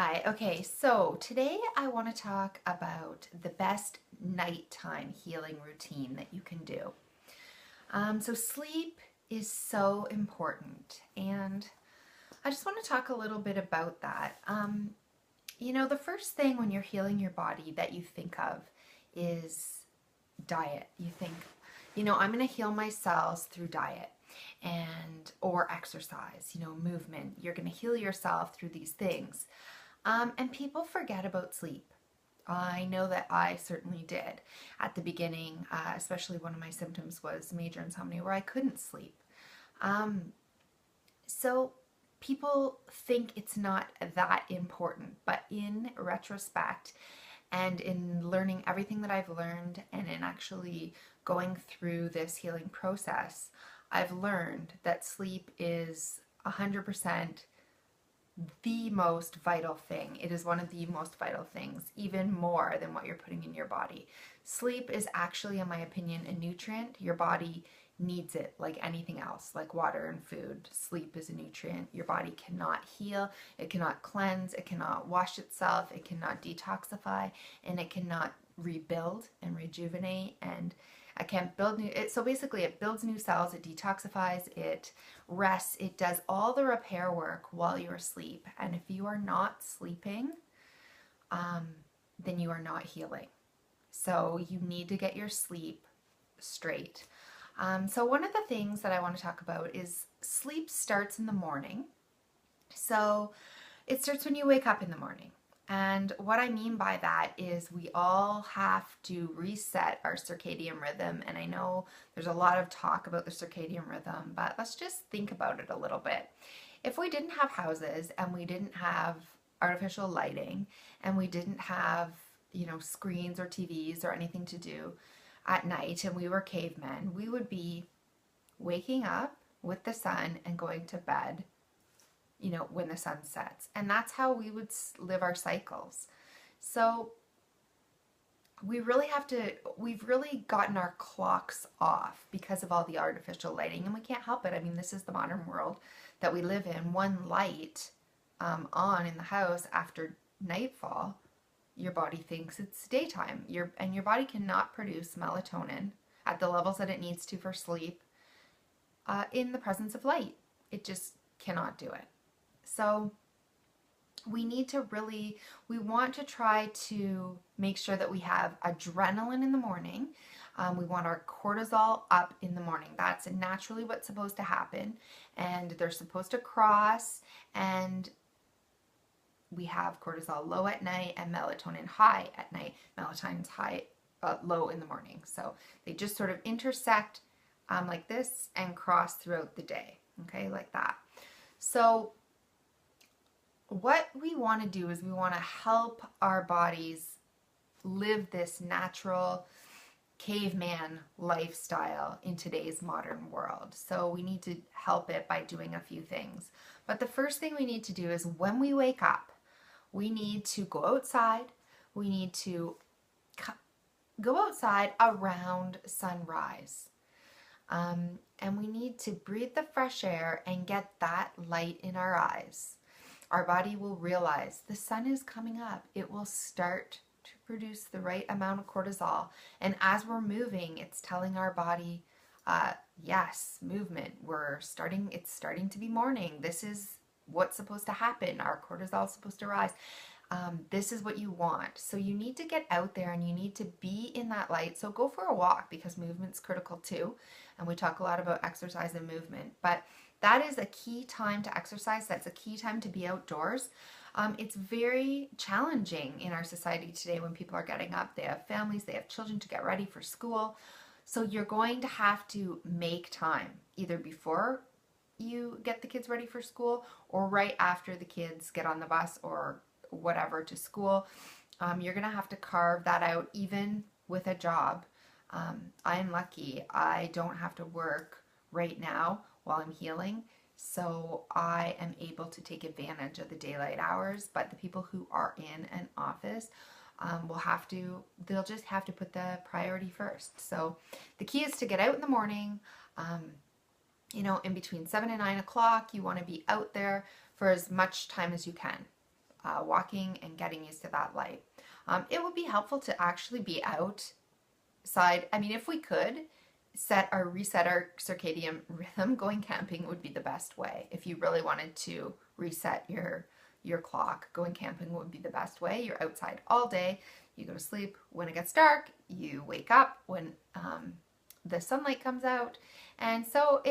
Hi, okay, so today I want to talk about the best nighttime healing routine that you can do. So sleep is so important, and I just want to talk a little bit about that. The first thing when you're healing your body that you think of is diet. You think, I'm going to heal my cells through diet and or exercise, movement. You're going to heal yourself through these things. And people forget about sleep. I know that I certainly did at the beginning, especially one of my symptoms was major insomnia where I couldn't sleep. So people think it's not that important, but in retrospect and in learning everything that I've learned and in actually going through this healing process, I've learned that sleep is 100% the most vital thing. It is one of the most vital things, even more than what you're putting in your body. Sleep is actually, in my opinion, a nutrient. Your body needs it like anything else, like water and food. Sleep is a nutrient. Your body cannot heal, it cannot cleanse, it cannot wash itself, it cannot detoxify, and it cannot rebuild and rejuvenate and I can't build new. So basically, it builds new cells, it detoxifies, it rests, it does all the repair work while you're asleep. And if you are not sleeping, then you are not healing. So you need to get your sleep straight. So one of the things that I want to talk about is sleep starts in the morning. So it starts when you wake up in the morning. And what I mean by that is we all have to reset our circadian rhythm. And I know there's a lot of talk about the circadian rhythm, but let's just think about it a little bit. If we didn't have houses and we didn't have artificial lighting and we didn't have, screens or TVs or anything to do at night and we were cavemen, we would be waking up with the sun and going to bed when the sun sets. And that's how we would live our cycles. So we've really gotten our clocks off because of all the artificial lighting, and we can't help it. I mean, this is the modern world that we live in. One light on in the house after nightfall, your body thinks it's daytime. Your body cannot produce melatonin at the levels that it needs to for sleep in the presence of light. It just cannot do it. So we want to try to make sure that we have adrenaline in the morning. We want our cortisol up in the morning. That's naturally what's supposed to happen. And they're supposed to cross, and we have cortisol low at night and melatonin high at night. Melatonin's low in the morning. So they just sort of intersect like this and cross throughout the day. Okay, like that. So what we want to do is we want to help our bodies live this natural caveman lifestyle in today's modern world. So we need to help it by doing a few things. But the first thing we need to do is when we wake up, we need to go outside. We need to go outside around sunrise. And we need to breathe the fresh air and get that light in our eyes. Our body will realize the sun is coming up. It will start to produce the right amount of cortisol. And as we're moving, it's telling our body, yes, movement. It's starting to be morning. This is what's supposed to happen. Our cortisol is supposed to rise. This is what you want. So you need to get out there and you need to be in that light. So go for a walk because movement's critical too. And we talk a lot about exercise and movement, but that is a key time to exercise. That's a key time to be outdoors. It's very challenging in our society today when people are getting up. They have families, they have children to get ready for school. So you're going to have to make time either before you get the kids ready for school or right after the kids get on the bus or whatever to school. You're going to have to carve that out even with a job. I am lucky. I don't have to work right now while I'm healing, so I am able to take advantage of the daylight hours. But the people who are in an office they'll just have to put the priority first. So the key is to get out in the morning, in between 7 and 9 o'clock. You want to be out there for as much time as you can. walking and getting used to that light. It would be helpful to actually be outside. I mean, if we could reset our circadian rhythm, going camping would be the best way. If you really wanted to reset your clock, going camping would be the best way. You're outside all day, you go to sleep when it gets dark, you wake up when the sunlight comes out. And so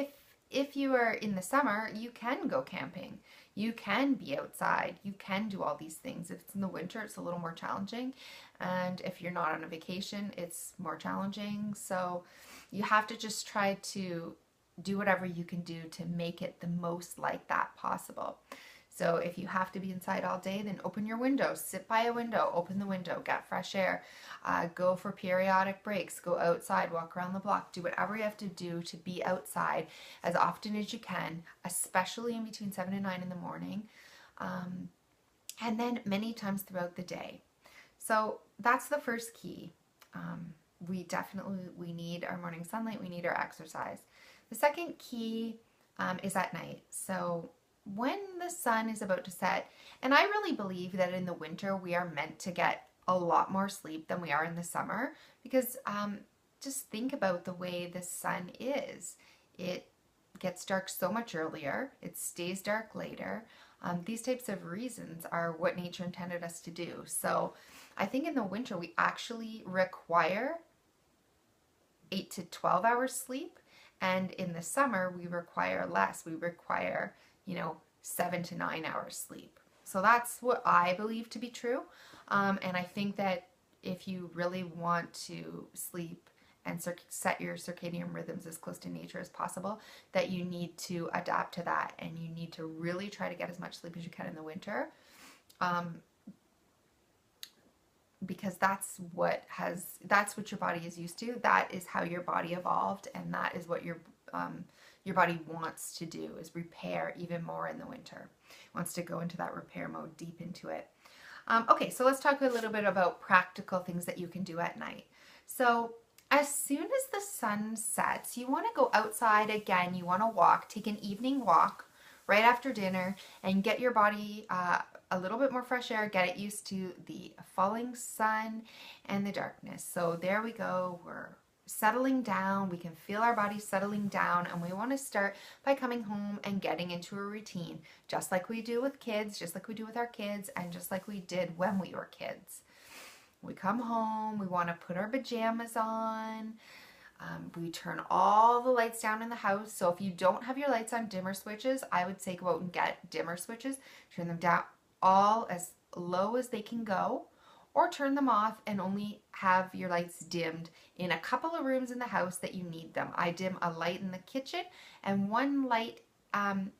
if you are in the summer, you can go camping, you can be outside, you can do all these things. If it's in the winter, it's a little more challenging, and if you're not on a vacation, it's more challenging. So you have to just try to do whatever you can do to make it the most like that possible. So if you have to be inside all day, then open your window, sit by a window, open the window, get fresh air, go for periodic breaks, go outside, walk around the block, do whatever you have to do to be outside as often as you can, especially in between 7 and 9 in the morning, and then many times throughout the day. So that's the first key. We need our morning sunlight, we need our exercise. The second key is at night. So when the sun is about to set, and I really believe that in the winter we are meant to get a lot more sleep than we are in the summer, because just think about the way the sun is. It gets dark so much earlier, it stays dark later. These types of reasons are what nature intended us to do. So I think in the winter we actually require 8 to 12 hours sleep, and in the summer we require less. We require 7 to 9 hours sleep. So that's what I believe to be true. And I think that if you really want to sleep and set your circadian rhythms as close to nature as possible, that you need to adapt to that, and you need to really try to get as much sleep as you can in the winter. Because that's what your body is used to. That is how your body evolved, and that is what your body wants to do, is repair even more in the winter. It wants to go into that repair mode, deep into it. Okay, so let's talk a little bit about practical things that you can do at night. So as soon as the sun sets, you want to go outside again. You want to walk, take an evening walk right after dinner, and get your body a little bit more fresh air, get it used to the falling sun and the darkness. So there we go, we're settling down, we can feel our body settling down, and we want to start by coming home and getting into a routine, just like we do with kids, just like we do with our kids, and just like we did when we were kids. We come home, we want to put our pajamas on, we turn all the lights down in the house. So if you don't have your lights on dimmer switches, I would say go out and get dimmer switches, turn them down all as low as they can go, or turn them off and only have your lights dimmed in a couple of rooms in the house that you need them. I dim a light in the kitchen and one light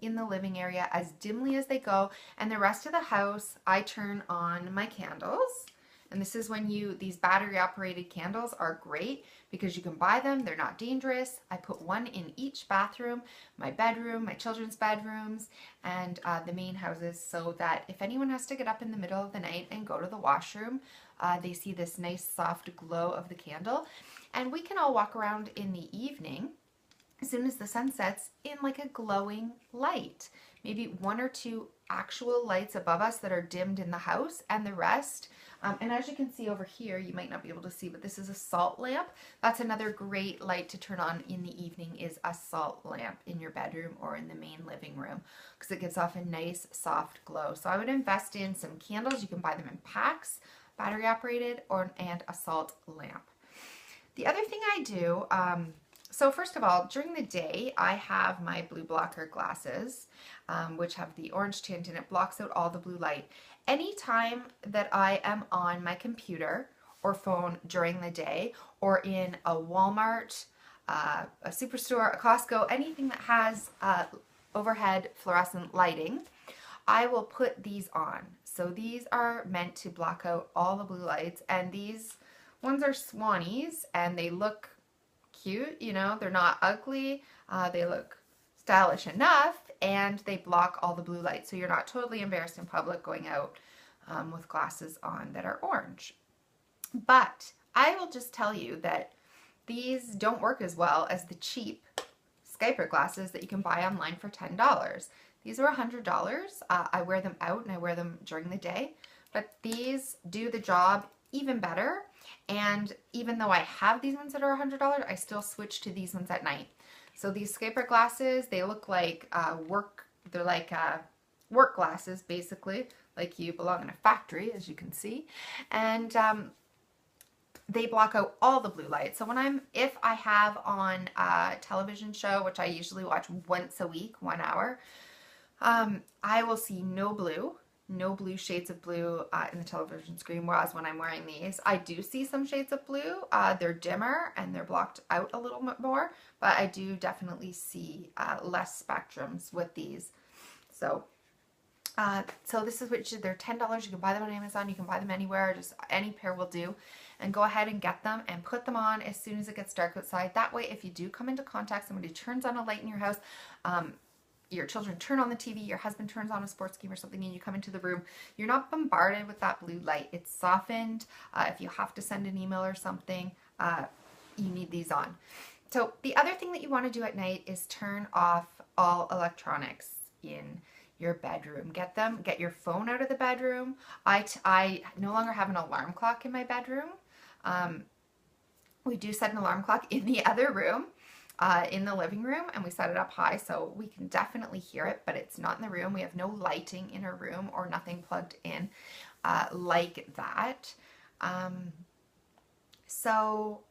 in the living area as dimly as they go, and the rest of the house I turn on my candles. And this is when these battery operated candles are great because you can buy them, they're not dangerous. I put one in each bathroom, my bedroom, my children's bedrooms, and the main houses, so that if anyone has to get up in the middle of the night and go to the washroom, they see this nice soft glow of the candle. And we can all walk around in the evening as soon as the sun sets in like a glowing light. Maybe 1 or 2 actual lights above us that are dimmed in the house, and the rest. And as you can see over here, you might not be able to see, but this is a salt lamp. That's another great light to turn on in the evening, is a salt lamp in your bedroom or in the main living room, because it gives off a nice soft glow. So I would invest in some candles. You can buy them in packs, battery operated, and a salt lamp. The other thing I do, so first of all, during the day, I have my blue blocker glasses, which have the orange tint, and it blocks out all the blue light. Anytime that I am on my computer or phone during the day, or in a Walmart, a Superstore, a Costco, anything that has overhead fluorescent lighting, I will put these on. So these are meant to block out all the blue lights, and these ones are Swannies, and they look cute, they're not ugly, they look stylish enough, and they block all the blue light, so you're not totally embarrassed in public going out with glasses on that are orange. But I will just tell you that these don't work as well as the cheap Skyper glasses that you can buy online for $10. These are $100. I wear them out and I wear them during the day, but these do the job even better. And even though I have these ones that are $100, I still switch to these ones at night. So these scaper glasses, they look like they're like work glasses, basically, like you belong in a factory, as you can see. And they block out all the blue light. So if I have on a television show, which I usually watch once a week, 1 hour, I will see no blue shades of blue in the television screen, whereas when I'm wearing these, I do see some shades of blue. They're dimmer and they're blocked out a little bit more, but I do definitely see less spectrums with these. So this is they're $10. You can buy them on Amazon. You can buy them anywhere. Just any pair will do. And go ahead and get them and put them on as soon as it gets dark outside. That way, if you do come into contact, somebody turns on a light in your house, your children turn on the TV, your husband turns on a sports game or something, and you come into the room, you're not bombarded with that blue light. It's softened. If you have to send an email or something, you need these on. So the other thing that you want to do at night is turn off all electronics in your bedroom. Get your phone out of the bedroom. I no longer have an alarm clock in my bedroom. We do set an alarm clock in the other room, in the living room, and we set it up high so we can definitely hear it, but it's not in the room. We have no lighting in our room or nothing plugged in like that. So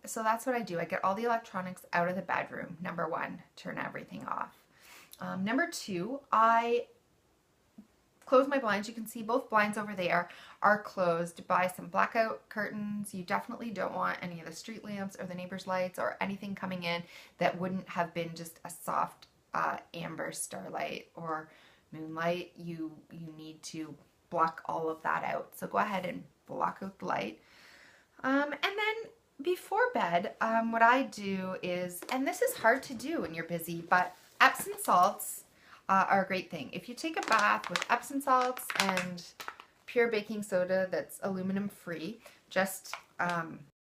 that's what I do. I get all the electronics out of the bedroom. Number one, turn everything off. Number two, I close my blinds. You can see both blinds over there are closed by some blackout curtains. You definitely don't want any of the street lamps or the neighbor's lights or anything coming in that wouldn't have been just a soft amber starlight or moonlight. You need to block all of that out. So go ahead and block out the light. And then before bed, what I do is, and this is hard to do when you're busy, but Epsom salts are a great thing. If you take a bath with Epsom salts and pure baking soda that's aluminum free, just